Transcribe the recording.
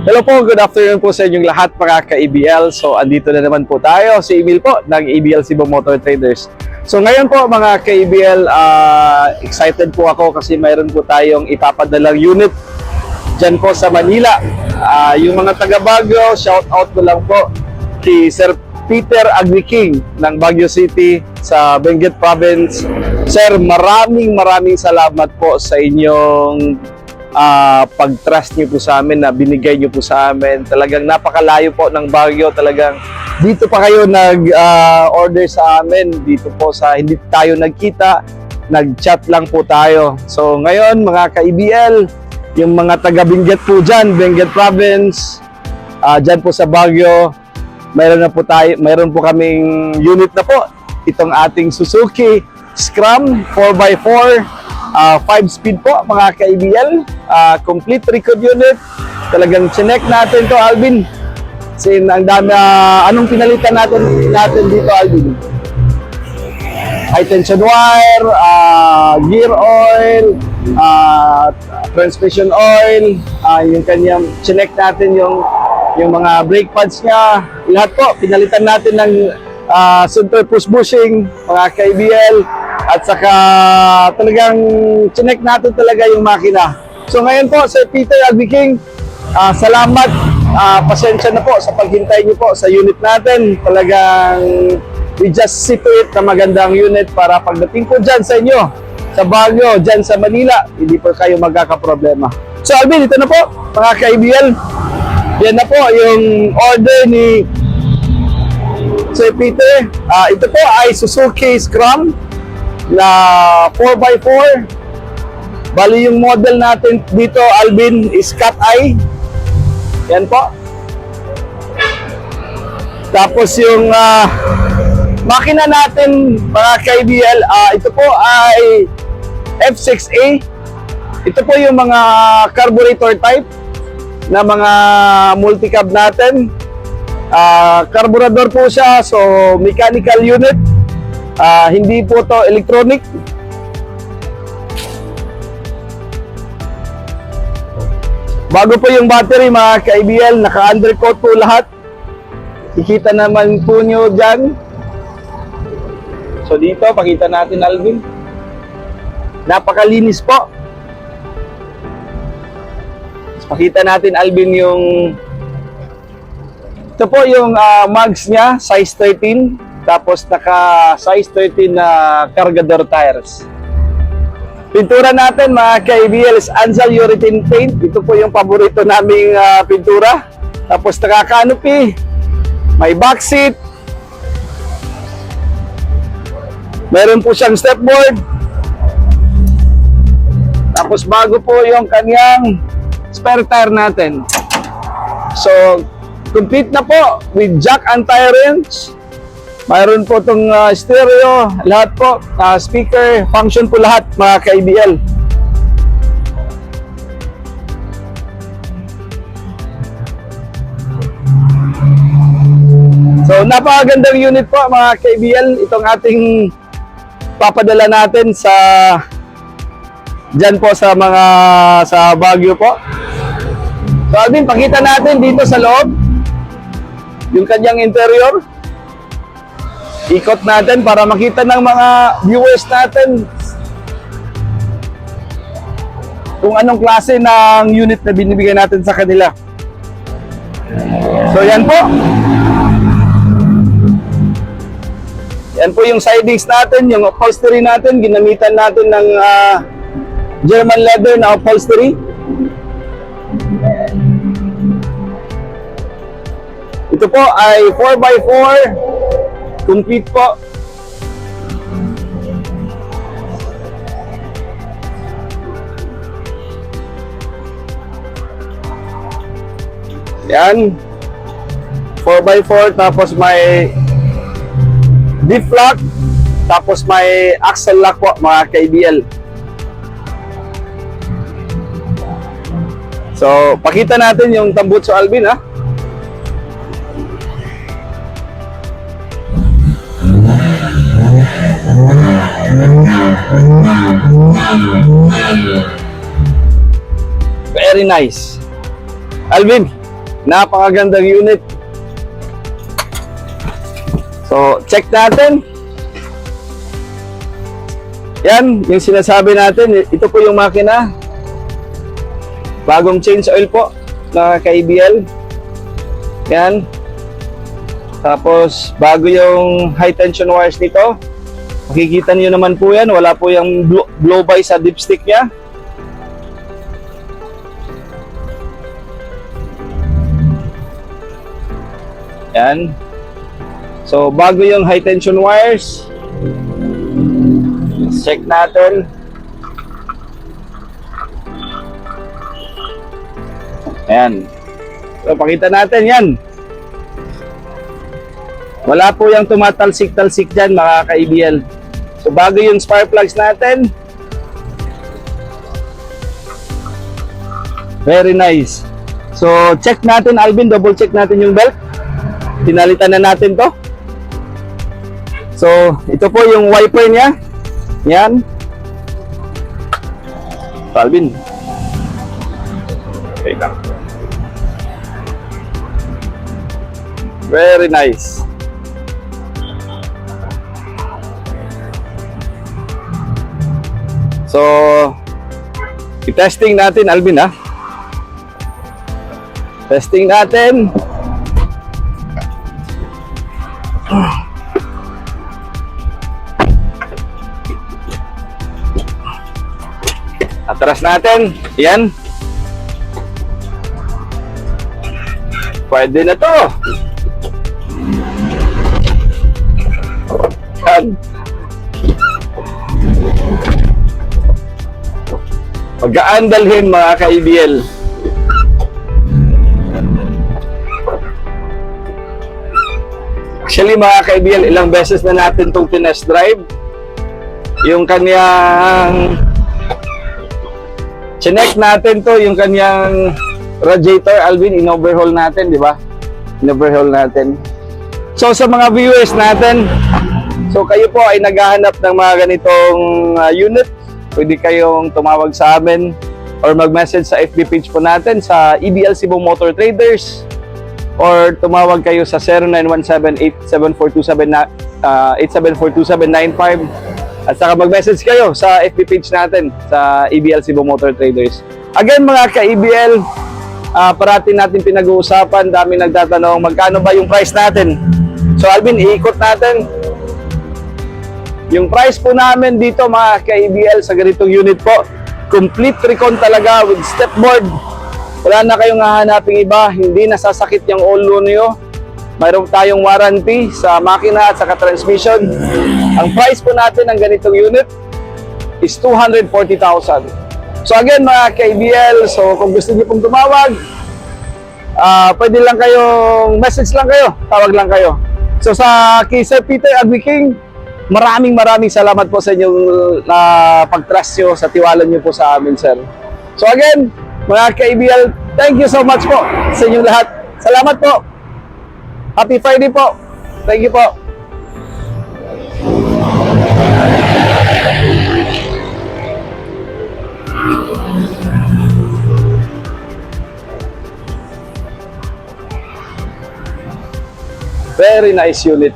Hello po, good afternoon po sa inyong lahat mga ka-ABL. So, andito na naman po tayo, si Emil po ng ABL Cebu Motor Traders. So, ngayon po mga ka-ABL, excited po ako kasi mayroon po tayong ipapadalang unit dyan po sa Manila. Yung mga taga Baguio, shout out ko lang po kay Sir Peter Agriking ng Baguio City sa Benguet Province. Sir, maraming salamat po sa inyong pag-trust niyo po sa amin na binigay niyo po sa amin. Talagang napakalayo po ng Baguio. Talagang dito pa kayo nag-order sa amin. Dito po sa hindi tayo nagkita, nag-chat lang po tayo. So ngayon mga ka-ABL, yung mga taga Benguet po dyan, Benguet Province, dyan po sa Baguio, mayroon po kaming unit na po. Itong ating Suzuki Scram 4x4. 5-speed po mga ka-ABL, complete record unit. Talagang chinek natin to, Alvin. Sin ang dami, anong pinalitan natin dito, Alvin? High tension wire, gear oil, transmission oil, yung kanyang chinek natin yung mga brake pads niya. Lahat po pinalitan natin ng center push bushing mga ka-ABL. At saka talagang chinek natin talaga yung makina. So ngayon po, Sir Peter Agriking, salamat. Pasensya na po sa paghintay niyo po sa unit natin. Talagang we just see to it na magandang unit para pagdating po dyan sa inyo, sa Baguio, dyan sa Manila, hindi po kayo magkakaproblema. So Alvin, ito na po mga ka-ABL. Yan na po yung order ni Sir Peter. Ito po ay Suzuki Scram na 4x4. Bali yung model natin dito, Alvin, is Cat Eye. Yan po. Tapos yung makina natin mga ka-ABL, ito po ay F6A. Ito po yung mga carburetor type na mga multi-cab natin. Carburetor po siya, so mechanical unit. Hindi po to electronic. Bago po yung battery mga ka-ABL, naka-undercoat po lahat. Kikita naman po nyo dyan. So dito, pakita natin, Alvin. Napakalinis po. So, pakita natin, Alvin, yung ito po yung mags niya, size 13. Tapos naka size 13 na cargador tires. Pintura natin mga ka-ABL is Anzal Urethane Paint. Ito po yung paborito naming pintura. Tapos naka-canopy, may back seat, meron po siyang stepboard. Tapos bago po yung kanyang spare tire natin. So complete na po with jack and tire wrench. Mayroon po itong stereo, lahat po, speaker, function po lahat mga ka-ABL. So napakagandang unit po mga ka-ABL, itong ating papadala natin sa dyan po sa Baguio po. So Alvin, pakita natin dito sa loob yung kanyang interior. Ikot natin para makita ng mga viewers natin kung anong klase ng unit na binibigay natin sa kanila. So yan po. Yan po yung sidings natin, yung upholstery natin. Ginamitan natin ng German leather na upholstery. Ito po ay 4x4. Complete po. Yan. 4x4 tapos may diff lock tapos may axle lock po mga ka-ABL. So, pakita natin yung tambutso, Alvin, ha? Very nice. Alvin, Napakagandang unit. So, check natin. Yan, yung sinasabi natin, ito po yung makina. Bagong change oil po na KBL. Yan. Tapos, bago yung high tension wires nito. Makikita niyo naman po yan, wala po yung blow-by sa dipstick niya. Yan. So, bago yung high tension wires. Check natin. Ayan. So, pakita natin yan. Wala po yung tumatalsik-talsik dyan, mga ka-ABL. So, bago yung spark plugs natin. Very nice. So, check natin, Alvin. Double check natin yung belt. Pinalitan na natin to. So, ito po yung wiper niya. Yan. So, Alvin. Okay lang. Very nice. So, i-testing natin, Alvin, ha? Testing natin. Atras natin. Yan. Pwede na to. Yan. Pagkaan dalhin, mga ka-ABL. Actually, mga ka-ABL, ilang beses na natin itong tinest drive. Yung kanyang chinek natin to, yung kanyang radiator, Alvin, in-overhaul natin, di ba? In-overhaul natin. So, sa mga viewers natin, so kayo po ay naghahanap ng mga ganitong unit, pwede kayong tumawag sa amin or mag-message sa FB page po natin sa EBL Cebu Motor Traders or tumawag kayo sa 0917-874279 at saka mag-message kayo sa FB page natin sa EBL Cebu Motor Traders. Again, mga ka-EBL, parati natin pinag-uusapan, dami nagtatanong magkano ba yung price natin. So Alvin, iikot natin. Yung price po namin dito, mga ka-ABL, sa ganitong unit po, complete recon talaga with stepboard. Wala na kayong hahanaping iba, hindi nasasakit yung ulo niyo. Mayroon tayong warranty sa makina at sa transmission. Ang price po natin ng ganitong unit is 240,000. So again, mga ka-ABL, so kung gusto niyo pong tumawag, pwede lang kayong message lang kayo, tawag lang kayo. So sa kay Sir Peter Agwiking, maraming salamat po sa inyong pag-trust nyo, sa tiwala nyo po sa amin, sir. So again, mga ka-ABL, thank you so much po sa inyong lahat. Salamat po. Happy Friday po. Thank you po. Very nice unit.